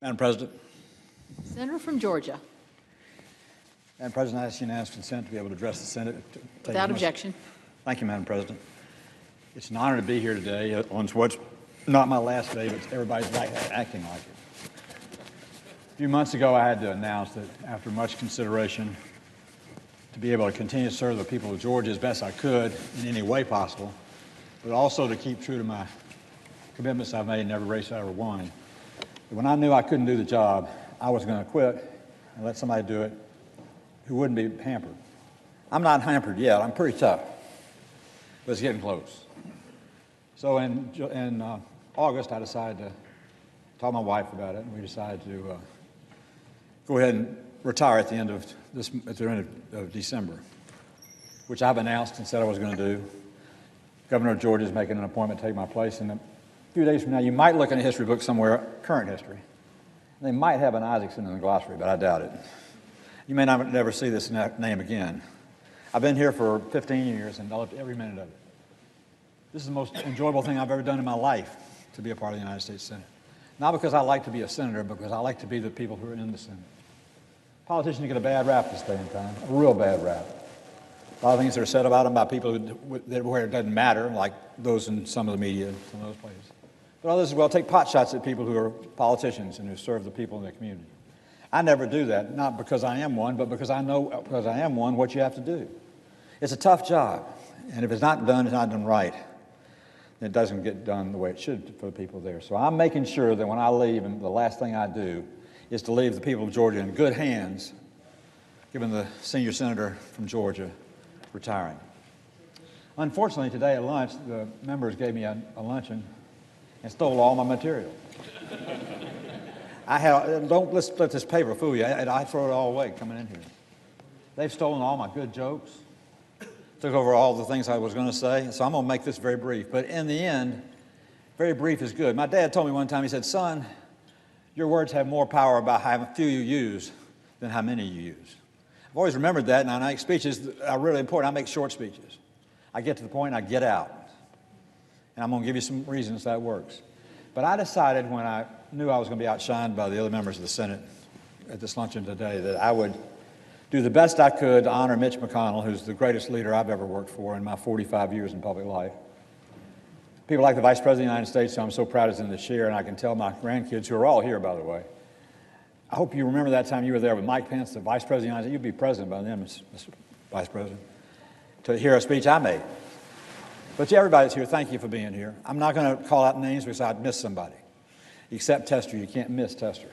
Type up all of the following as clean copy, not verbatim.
Madam President. Senator from Georgia. Madam President, I ask unanimous consent to be able to address the Senate. Without objection. Thank you, Madam President. It's an honor to be here today on what's not my last day, but everybody's acting like it. A few months ago, I had to announce that after much consideration, to be able to continue to serve the people of Georgia as best I could in any way possible, but also to keep true to my commitments I've made in every race I ever won. When I knew I couldn't do the job, I was going to quit and let somebody do it who wouldn't be hampered. I'm not hampered yet. I'm pretty tough, but it's getting close. So in August, I decided to talk to my wife about it, and we decided to go ahead and retire at the end of December, which I've announced and said I was going to do. Governor of Georgia is making an appointment to take my place, and a few days from now, you might look in a history book somewhere, current history. They might have an Isakson in the glossary, but I doubt it. You may not never see this name again. I've been here for 15 years and loved every minute of it. This is the most enjoyable thing I've ever done in my life, to be a part of the United States Senate. Not because I like to be a senator, but because I like to be the people who are in the Senate. Politicians get a bad rap this day and time, a real bad rap. A lot of things that are said about them by people where it doesn't matter, like those in some of the media and some of those places. But others as well take pot shots at people who are politicians and who serve the people in their community. I never do that, not because I am one, but because I know, because I am one, what you have to do. It's a tough job, and if it's not done right, it doesn't get done the way it should for the people there. So I'm making sure that when I leave, and the last thing I do is to leave the people of Georgia in good hands, given the senior senator from Georgia retiring. Unfortunately, today at lunch, the members gave me a luncheon and stole all my material. Don't let this paper fool you. I throw it all away coming in here. They've stolen all my good jokes, took over all the things I was going to say, so I'm going to make this very brief. But in the end, very brief is good. My dad told me one time, he said, "Son, your words have more power about how few you use than how many you use." I've always remembered that, and I make speeches that are really important. I make short speeches. I get to the point, I get out. And I'm going to give you some reasons that works. But I decided when I knew I was going to be outshined by the other members of the Senate at this luncheon today that I would do the best I could to honor Mitch McConnell, who's the greatest leader I've ever worked for in my 45 years in public life. People like the Vice President of the United States, who I'm so proud is in the chair, and I can tell my grandkids, who are all here, by the way, I hope you remember that time you were there with Mike Pence, the Vice President of the United States. You'd be president by then, Mr. Vice President, to hear a speech I made. But to everybody that's here, thank you for being here. I'm not going to call out names because I'd miss somebody. Except Tester, you can't miss Tester.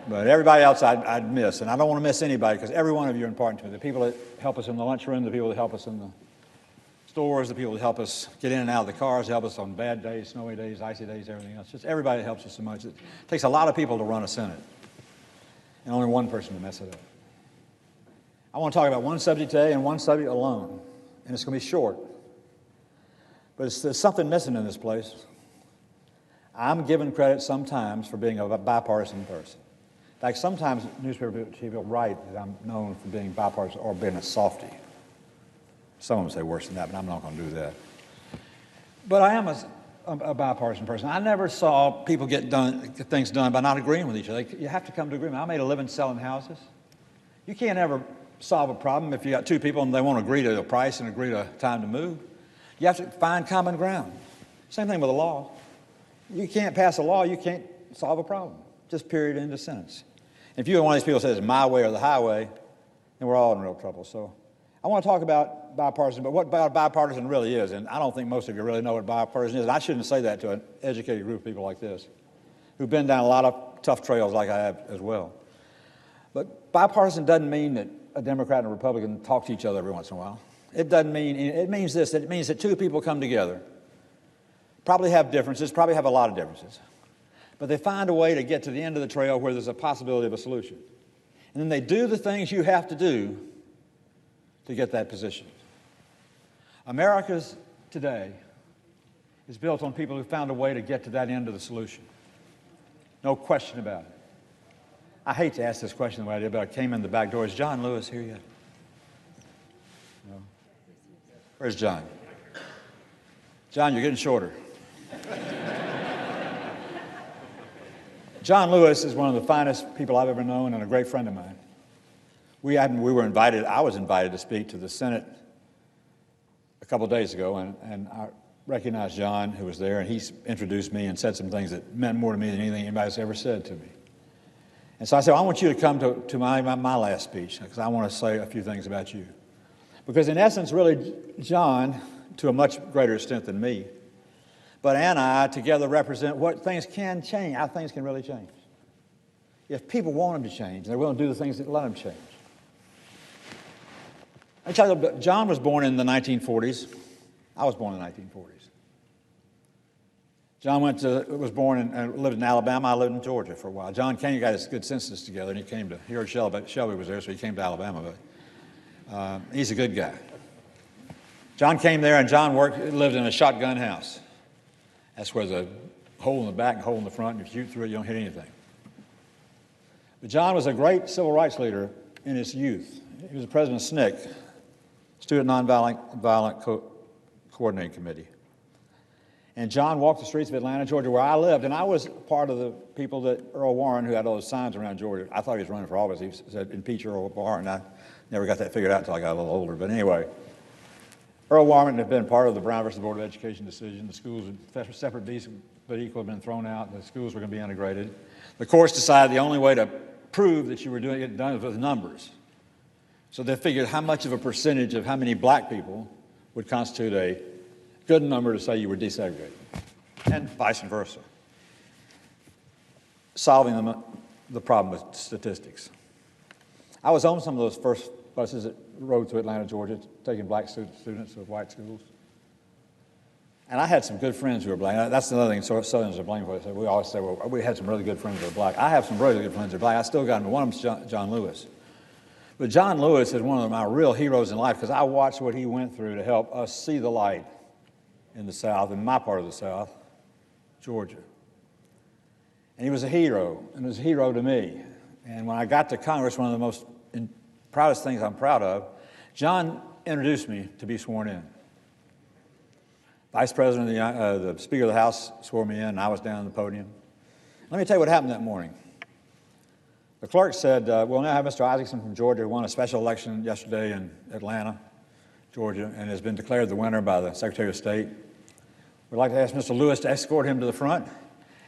But everybody else I'd miss, and I don't want to miss anybody because every one of you are important to me. The people that help us in the lunchroom, the people that help us in the stores, the people that help us get in and out of the cars, help us on bad days, snowy days, icy days, everything else. Just everybody that helps us so much. It takes a lot of people to run a Senate, and only one person to mess it up. I want to talk about one subject today and one subject alone, and it's going to be short. But there's something missing in this place. I'm given credit sometimes for being a bipartisan person. In fact, sometimes newspaper people write that I'm known for being bipartisan or being a softie. Some of them say worse than that, but I'm not going to do that. But I am a bipartisan person. I never saw people get things done by not agreeing with each other. You have to come to agreement. I made a living selling houses. You can't ever solve a problem if you got two people and they won't agree to a price and agree to a time to move. You have to find common ground. Same thing with the law. You can't pass a law, you can't solve a problem. Just period, end of sentence. If you're one of these people who says my way or the highway, then we're all in real trouble. So I want to talk about bipartisan, but what bipartisan really is, and I don't think most of you really know what bipartisan is. And I shouldn't say that to an educated group of people like this, who've been down a lot of tough trails like I have as well. But bipartisan doesn't mean that a Democrat and a Republican talk to each other every once in a while. It doesn't mean, it means this, it means that two people come together, probably have differences, probably have a lot of differences, but they find a way to get to the end of the trail where there's a possibility of a solution. And then they do the things you have to do to get that position. America's today is built on people who found a way to get to that end of the solution. No question about it. I hate to ask this question the way I did, but I came in the back door. Is John Lewis here yet? No. Where's John? John, you're getting shorter. John Lewis is one of the finest people I've ever known and a great friend of mine. I was invited to speak to the Senate a couple of days ago, and I recognized John, who was there, and he introduced me and said some things that meant more to me than anything anybody's ever said to me. And so I said, well, I want you to come to my last speech, because I want to say a few things about you. Because in essence, really, John, to a much greater extent than me, but Ann and I together represent what things can change, how things can really change. If people want them to change, they're willing to do the things that let them change. I tell you, John was born in the 1940s. I was born in the 1940s. John was born and lived in Alabama. I lived in Georgia for a while. John came, got his good senses together, and he came to, he heard Shelby was there, so he came to Alabama. But he's a good guy. John came there, and John lived in a shotgun house. That's where there's a hole in the back and a hole in the front, and if you shoot through it, you don't hit anything. But John was a great civil rights leader in his youth. He was the president of SNCC, Student Nonviolent Coordinating Committee. And John walked the streets of Atlanta, Georgia, where I lived, and I was part of the people that Earl Warren, who had all those signs around Georgia, I thought he was running for office. He said, impeach Earl Warren. I never got that figured out until I got a little older. But anyway, Earl Warren had been part of the Brown versus Board of Education decision. The schools, separate but equal, had been thrown out. The schools were going to be integrated. The courts decided the only way to prove that you were doing it done was with numbers. So they figured how much of a percentage of how many black people would constitute a good number to say you were desegregated, and vice versa. Solving the problem with statistics. I was on some of those first buses that rode to Atlanta, Georgia, taking black students to white schools. And I had some good friends who were black. That's another thing Southerners are blamed for. We always say, well, we had some really good friends who were black. I have some really good friends who are black. I still got them. One of them's John Lewis. But John Lewis is one of my real heroes in life because I watched what he went through to help us see the light in the South, in my part of the South, Georgia. And he was a hero, and he was a hero to me. And when I got to Congress, one of the most proudest things I'm proud of, John introduced me to be sworn in. Vice President, the Speaker of the House swore me in, and I was down on the podium. Let me tell you what happened that morning. The clerk said, we'll now have Mr. Isakson from Georgia, who won a special election yesterday in Atlanta, Georgia, and has been declared the winner by the Secretary of State. We'd like to ask Mr. Lewis to escort him to the front.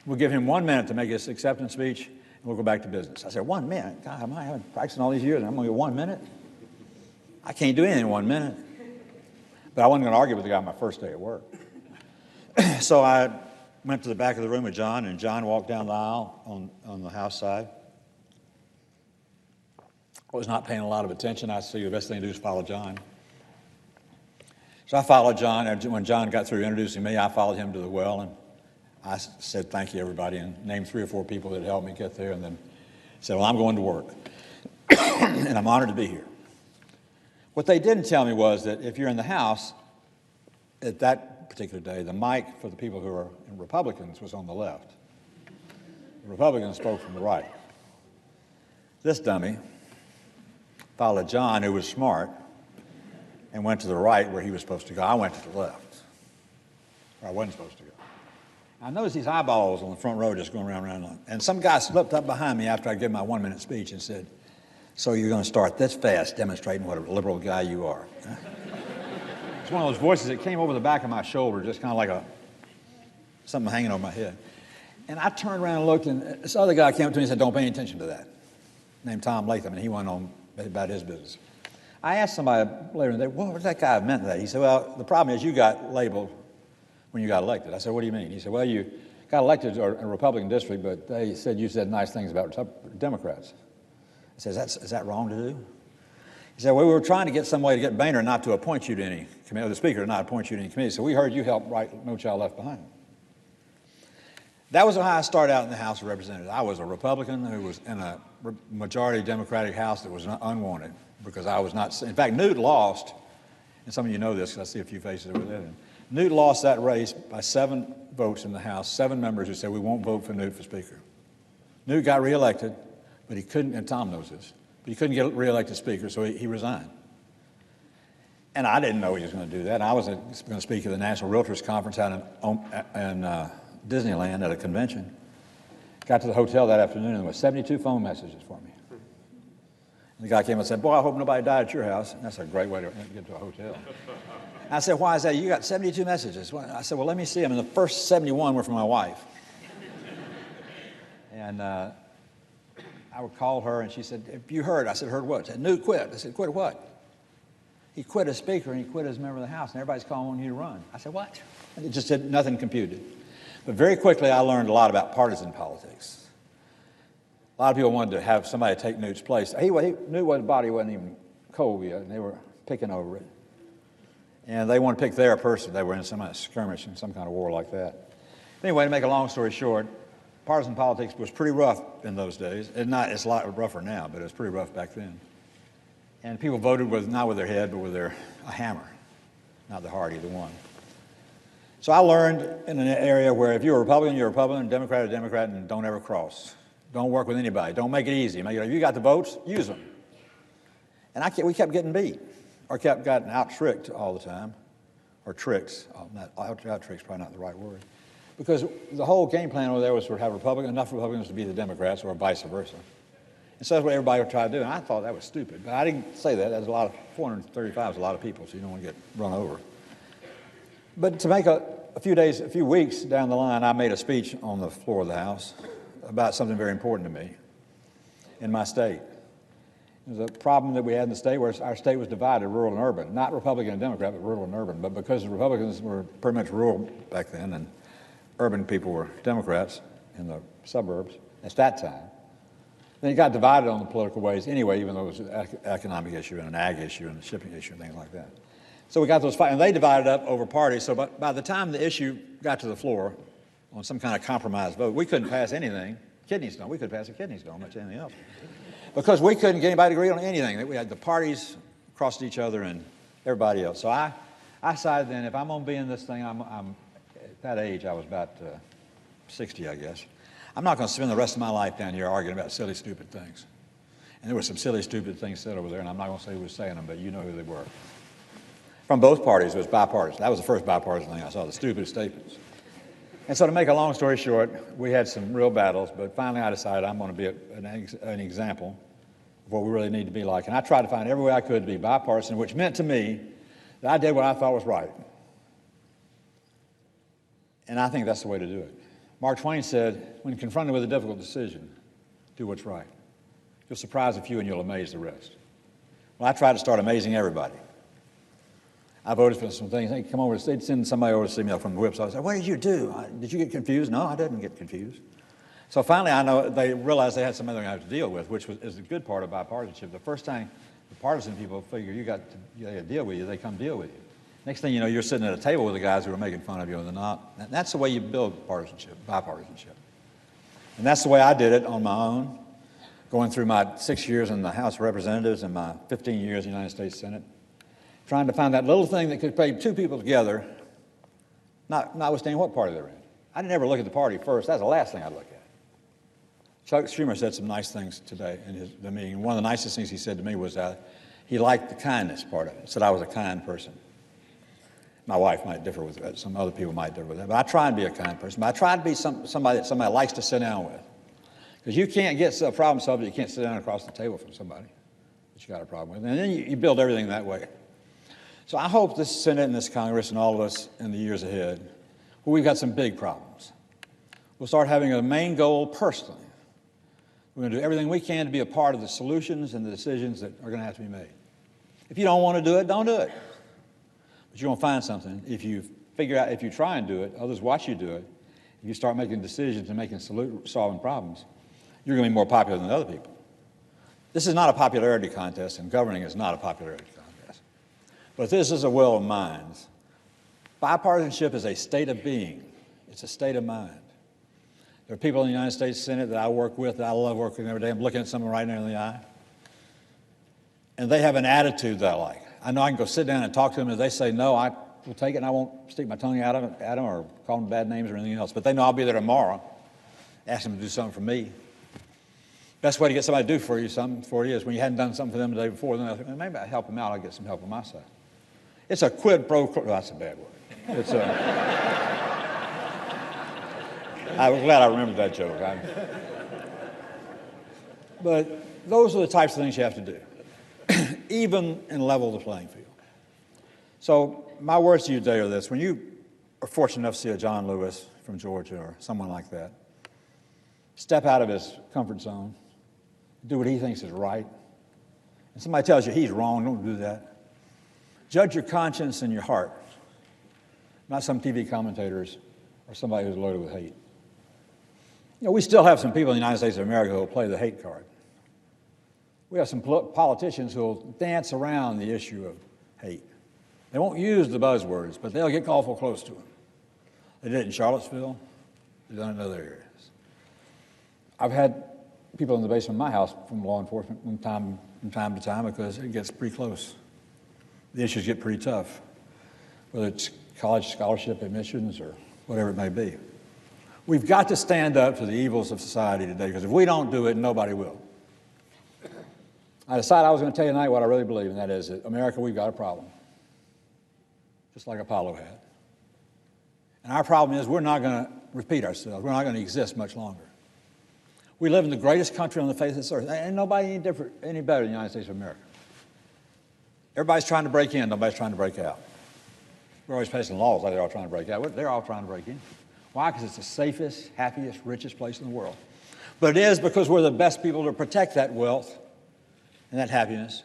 We'll give him 1 minute to make his acceptance speech, and we'll go back to business. I said, 1 minute? God, I haven't practicing all these years, and I'm going to get 1 minute? I can't do anything in 1 minute. But I wasn't going to argue with the guy on my first day at work. So I went to the back of the room with John, and John walked down the aisle on the House side. I was not paying a lot of attention. I see the best thing to do is follow John. So I followed John, and when John got through introducing me, I followed him to the well, and I said, thank you, everybody, and named 3 or 4 people that helped me get there, and then said, well, I'm going to work, and I'm honored to be here. What they didn't tell me was that if you're in the House, at that particular day, the mic for the people who are Republicans was on the left. The Republicans spoke from the right. This dummy followed John, who was smart, and went to the right where he was supposed to go. I went to the left, where I wasn't supposed to go. I noticed these eyeballs on the front row just going round, and some guy slipped up behind me after I gave my 1 minute speech and said, so you're going to start this fast demonstrating what a liberal guy you are. It's one of those voices that came over the back of my shoulder, just kind of like something hanging over my head. And I turned around and looked, and this other guy came up to me and said, don't pay any attention to that, named Tom Latham, and he went on about his business. I asked somebody later in the day, what does that guy meant to that? He said, well, the problem is you got labeled when you got elected. I said, what do you mean? He said, well, you got elected in a Republican district, but they said you said nice things about Democrats. I said, is that wrong to do? He said, well, we were trying to get some way to get Boehner not to appoint you to any committee, or the Speaker to not appoint you to any committee, so we heard you helped write No Child Left Behind. That was how I started out in the House of Representatives. I was a Republican who was in a majority Democratic House that was unwanted because I was not, in fact, Newt lost, and some of you know this because I see a few faces over there. Newt lost that race by 7 votes in the House, 7 members who said we won't vote for Newt for Speaker. Newt got reelected, but he couldn't, and Tom knows this, but he couldn't get reelected Speaker, so he resigned. And I didn't know he was going to do that. I was going to speak at the National Realtors Conference out in Disneyland at a convention. Got to the hotel that afternoon, and there were 72 phone messages for me. And the guy came and said, boy, I hope nobody died at your house. And that's a great way to get to a hotel. I said, why is that? You got 72 messages. I said, well, let me see them. And the first 71 were from my wife. And I would call her, and she said, have you heard? I said, heard what? She said, Newt quit. I said, quit what? He quit as speaker, and he quit as member of the House, and everybody's calling on you to run. I said, what? And it just said nothing computed. But very quickly, I learned a lot about partisan politics. A lot of people wanted to have somebody take Newt's place. Newt's body wasn't even cold yet, and they were picking over it. And they wanted to pick their person. They were in some kind of skirmish in some kind of war like that. Anyway, to make a long story short, partisan politics was pretty rough in those days. It's a lot rougher now, but it was pretty rough back then. And people voted not with their head, but with a hammer, not the heart, either one. So I learned in an area where if you're a Republican, you're a Republican, Democrat, and don't ever cross. Don't work with anybody. Don't make it easy. If you got the votes, use them. And we kept getting beat, or kept getting out-tricked all the time, or tricked. Out-trick's probably not the right word. Because the whole game plan over there was to have enough Republicans to be the Democrats, or vice versa. And so that's what everybody would try to do, and I thought that was stupid. But I didn't say that. There's 435 is a lot of people, so you don't want to get run over. But to make a few weeks down the line, I made a speech on the floor of the House about something very important to me in my state. It was a problem that we had in the state where our state was divided, rural and urban. Not Republican and Democrat, but rural and urban. But because the Republicans were pretty much rural back then, and urban people were Democrats in the suburbs at that time, then it got divided on the political ways anyway, even though it was an economic issue and an ag issue and a shipping issue and things like that. So we got those fights, and they divided up over parties. So by the time the issue got to the floor on some kind of compromise vote, we couldn't pass anything. Kidney stone, we couldn't pass a kidney stone, much anything else. Because we couldn't get anybody to agree on anything. We had the parties crossed each other and everybody else. So I decided then, if I'm going to be in this thing, I'm at that age, I was about 60, I guess. I'm not going to spend the rest of my life down here arguing about silly, stupid things. And there were some silly, stupid things said over there, and I'm not going to say who was saying them, but you know who they were. From both parties, it was bipartisan. That was the first bipartisan thing I saw, the stupidest statements. And so to make a long story short, we had some real battles, but finally I decided I'm going to be an example of what we really need to be like. And I tried to find every way I could to be bipartisan, which meant to me that I did what I thought was right. And I think that's the way to do it. Mark Twain said, when confronted with a difficult decision, do what's right. You'll surprise a few and you'll amaze the rest. Well, I tried to start amazing everybody. I voted for some things. They'd come over, they'd send somebody over to see me from the whip. So I said, what did you do? Did you get confused? No, I didn't get confused. So finally, I know they realized they had some other thing I have to deal with, which is the good part of bipartisanship. The first time the partisan people figure you got to deal with you, they come deal with you. Next thing you know, you're sitting at a table with the guys who are making fun of you and they're not. And that's the way you build partisanship, bipartisanship. And that's the way I did it on my own, going through my 6 years in the House of Representatives and my 15 years in the United States Senate, trying to find that little thing that could bring two people together, notwithstanding what party they're in. I didn't ever look at the party first. That's the last thing I'd look at. Chuck Schumer said some nice things today in the meeting. One of the nicest things he said to me was that he liked the kindness part of it. He said I was a kind person. My wife might differ with that. Some other people might differ with that. But I try and be a kind person. But I try to be somebody that somebody likes to sit down with. Because you can't get a problem solved if you can't sit down across the table from somebody that you got a problem with. And then you build everything that way. So I hope this Senate and this Congress and all of us in the years ahead, well, we've got some big problems. We'll start having a main goal personally. We're going to do everything we can to be a part of the solutions and the decisions that are going to have to be made. If you don't want to do it, don't do it. But you're going to find something. If you try and do it, others watch you do it, if you start making decisions and solving problems, you're going to be more popular than other people. This is not a popularity contest, and governing is not a popularity contest. But this is a will of minds. Bipartisanship is a state of being. It's a state of mind. There are people in the United States Senate that I work with, that I love working with every day. I'm looking at someone right now in the eye. And they have an attitude that I like. I know I can go sit down and talk to them, and if they say no, I will take it and I won't stick my tongue out at them or call them bad names or anything else. But they know I'll be there tomorrow, ask them to do something for me. Best way to get somebody to do something for you is when you hadn't done something for them the day before, then I think, maybe I help them out, I'll get some help on my side. It's a quid pro quo. That's a bad word. I'm glad I remembered that joke. But those are the types of things you have to do, even and level the playing field. So my words to you today are this. When you are fortunate enough to see a John Lewis from Georgia or someone like that, step out of his comfort zone, do what he thinks is right, and somebody tells you he's wrong, don't do that. Judge your conscience and your heart, not some TV commentators or somebody who's loaded with hate. You know, we still have some people in the United States of America who will play the hate card. We have some politicians who will dance around the issue of hate. They won't use the buzzwords, but they'll get awful close to them. They did it in Charlottesville. They've done it in other areas. I've had people in the basement of my house from law enforcement from time to time because it gets pretty close. The issues get pretty tough, whether it's college scholarship admissions or whatever it may be. We've got to stand up to the evils of society today, because if we don't do it, nobody will. I decided I was going to tell you tonight what I really believe, and that is that America, we've got a problem, just like Apollo had. And our problem is we're not going to repeat ourselves. We're not going to exist much longer. We live in the greatest country on the face of this earth. Ain't nobody any better than the United States of America. Everybody's trying to break in. Nobody's trying to break out. We're always passing laws like they're all trying to break out. They're all trying to break in. Why? Because it's the safest, happiest, richest place in the world. But it is because we're the best people to protect that wealth and that happiness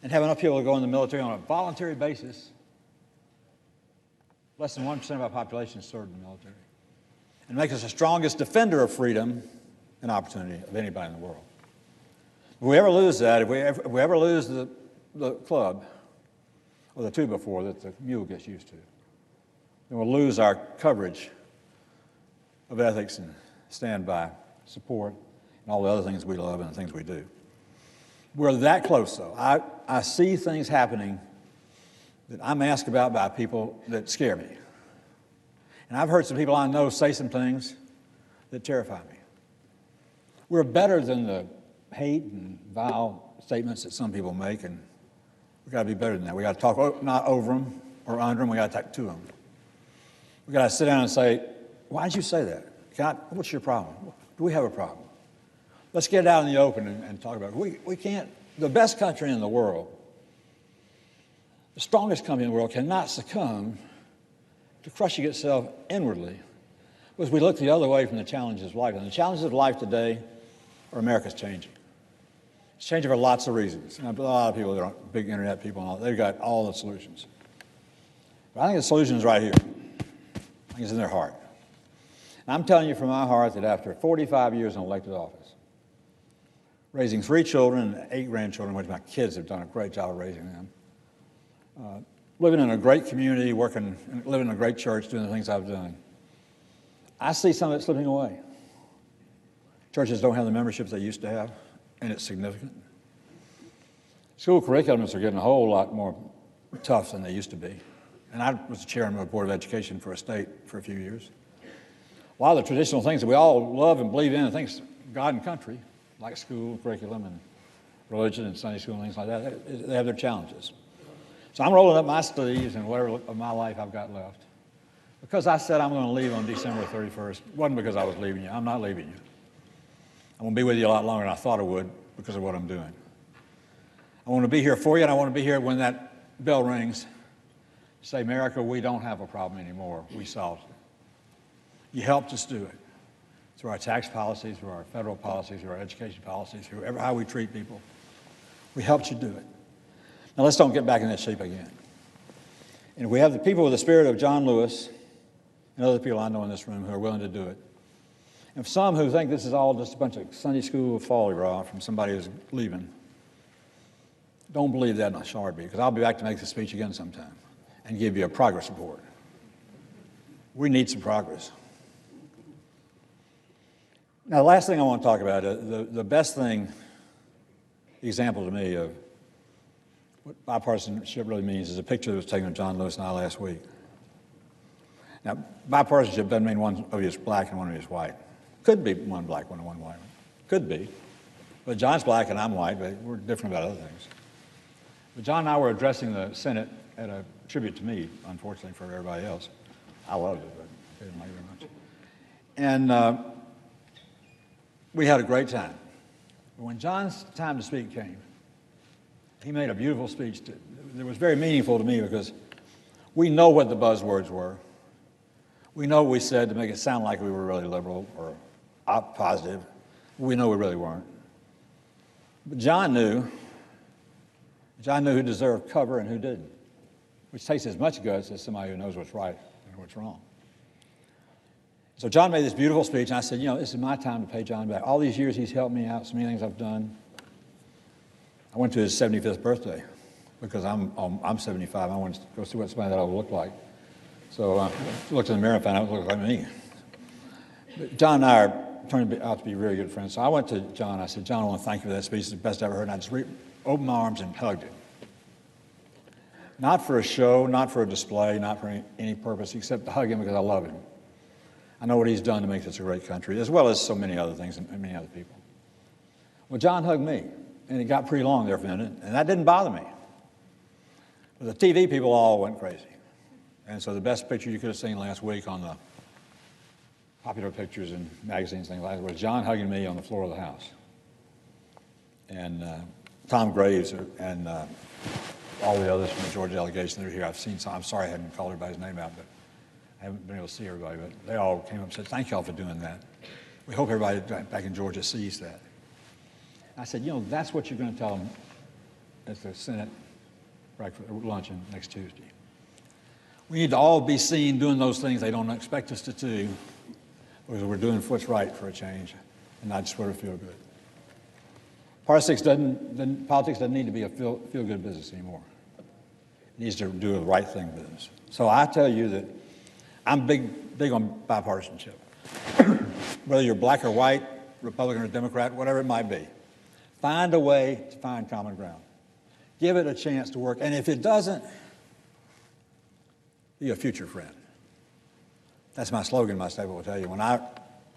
and have enough people to go in the military on a voluntary basis. Less than 1% of our population is served in the military. And make us the strongest defender of freedom and opportunity of anybody in the world. If we ever lose that, if we ever lose the club, or the two-by-four that the mule gets used to, then we'll lose our coverage of ethics and standby support and all the other things we love and the things we do. We're that close, though. I see things happening that I'm asked about by people that scare me. And I've heard some people I know say some things that terrify me. We're better than the hate and vile statements that some people make, and we've got to be better than that. We've got to talk not over them or under them. We've got to talk to them. We've got to sit down and say, why did you say that? What's your problem? Do we have a problem? Let's get it out in the open and talk about it. We can't, the best country in the world, the strongest country in the world cannot succumb to crushing itself inwardly because we look the other way from the challenges of life. And the challenges of life today are America's changing. It's changing for lots of reasons. And a lot of people that are big internet people and all, they've got all the solutions. But I think the solution is right here. I think it's in their heart. And I'm telling you from my heart that after 45 years in elected office, raising 3 children and 8 grandchildren, which my kids have done a great job of raising them, living in a great community, living in a great church, doing the things I've done, I see some of it slipping away. Churches don't have the memberships they used to have, and it's significant. School curriculums are getting a whole lot more tough than they used to be. And I was the chairman of the Board of Education for a state for a few years. A lot of the traditional things that we all love and believe in, and things God and country, like school, curriculum, and religion and Sunday school and things like that, they have their challenges. So I'm rolling up my sleeves and whatever of my life I've got left. Because I said I'm going to leave on December 31st, it wasn't because I was leaving you. I'm not leaving you. I'm going to be with you a lot longer than I thought I would because of what I'm doing. I want to be here for you, and I want to be here when that bell rings. Say, America, we don't have a problem anymore. We solved it. You helped us do it through our tax policies, through our federal policies, through our education policies, through how we treat people. We helped you do it. Now let's don't get back in that shape again. And we have the people with the spirit of John Lewis and other people I know in this room who are willing to do it. And some who think this is all just a bunch of Sunday school folly-rah from somebody who's leaving, don't believe that in a heartbeat, because I'll be back to make the speech again sometime and give you a progress report. We need some progress. Now, the last thing I want to talk about, the best thing, example to me of what bipartisanship really means is a picture that was taken of John Lewis and I last week. Now, bipartisanship doesn't mean one of you is black and one of you is white. Could be one black one and one white one. Could be. But John's black and I'm white, but we're different about other things. But John and I were addressing the Senate at a tribute to me, unfortunately for everybody else. I loved it, but they didn't like it very much. And we had a great time. But when John's time to speak came, he made a beautiful speech that was very meaningful to me because we know what the buzzwords were. We know what we said to make it sound like we were really liberal or positive. We know we really weren't. But John knew who deserved cover and who didn't, which takes as much guts as somebody who knows what's right and what's wrong. So John made this beautiful speech, and I said, this is my time to pay John back. All these years he's helped me out, so many things I've done. I went to his 75th birthday because I'm 75. I wanted to go see what somebody that I would look like. So I looked in the mirror and found out it looked like me. But John and I turned out to be very good friends. So I went to John. I said, John, I want to thank you for that speech. It's the best I ever heard. And I just opened my arms and hugged him. Not for a show, not for a display, not for any purpose, except to hug him because I love him. I know what he's done to make this a great country, as well as so many other things and many other people. Well, John hugged me, and it got pretty long there for a minute, and that didn't bother me. But the TV people all went crazy. And so the best picture you could have seen last week on the popular pictures and magazines, things like that, was John hugging me on the floor of the House. And Tom Graves and all the others from the Georgia delegation that are here, I've seen some. I'm sorry I hadn't called everybody's name out, but I haven't been able to see everybody. But they all came up and said, thank you all for doing that. We hope everybody back in Georgia sees that. I said, that's what you're going to tell them at the Senate breakfast, luncheon next Tuesday. We need to all be seen doing those things they don't expect us to do because we're doing what's right for a change and not just where we feel good. Politics doesn't need to be a feel-good business anymore. It needs to do the right thing business. So I tell you that I'm big on bipartisanship. Whether you're black or white, Republican or Democrat, whatever it might be, find a way to find common ground. Give it a chance to work. And if it doesn't, be a future friend. That's my slogan, my statement will tell you. When I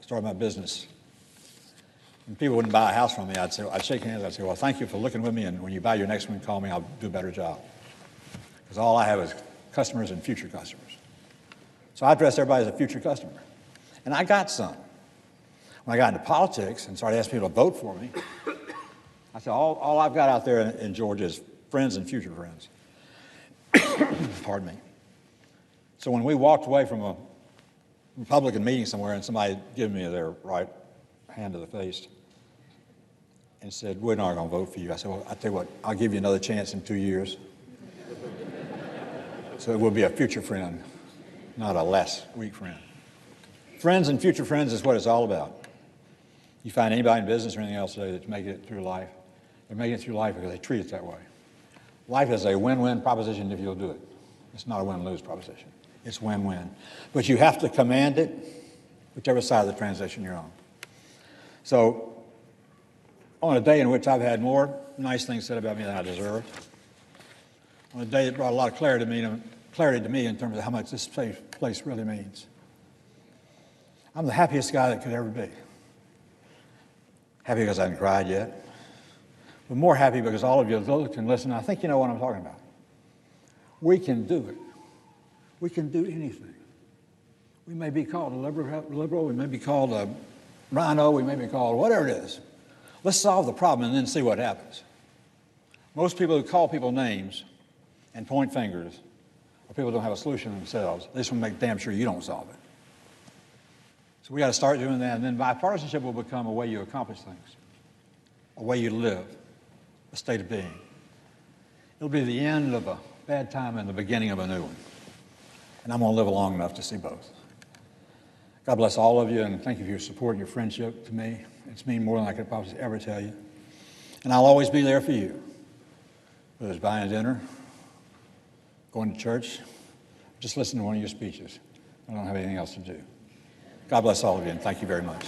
started my business, and people wouldn't buy a house from me, I'd shake hands, I'd say, well, thank you for looking with me, and when you buy your next one, call me, I'll do a better job. Because all I have is customers and future customers. So I address everybody as a future customer. And I got some. When I got into politics and started asking people to vote for me, I said, all I've got out there in Georgia is friends and future friends. Pardon me. So when we walked away from a Republican meeting somewhere and somebody gave me their right hand to the face and said, we're not going to vote for you. I said, well, I'll tell you what, I'll give you another chance in 2 years. So it will be a future friend, not a less weak friend. Friends and future friends is what it's all about. You find anybody in business or anything else today that's making it through life, they're making it through life because they treat it that way. Life is a win-win proposition if you'll do it. It's not a win-lose proposition. It's win-win. But you have to command it, whichever side of the transition you're on. So, on a day in which I've had more nice things said about me than I deserve, on a day that brought a lot of clarity to me in terms of how much this place really means, I'm the happiest guy that could ever be. Happy because I haven't cried yet, but more happy because all of you look and listen. I think you know what I'm talking about. We can do it. We can do anything. We may be called a liberal, we may be called a rhino, we may be called whatever it is. Let's solve the problem and then see what happens. Most people who call people names and point fingers are people who don't have a solution themselves. They just want to make damn sure you don't solve it. So we got to start doing that, and then bipartisanship will become a way you accomplish things, a way you live, a state of being. It'll be the end of a bad time and the beginning of a new one. And I'm going to live long enough to see both. God bless all of you, and thank you for your support and your friendship to me. It's mean more than I could probably ever tell you. And I'll always be there for you, whether it's buying dinner, going to church, just listen to one of your speeches. I don't have anything else to do. God bless all of you, and thank you very much.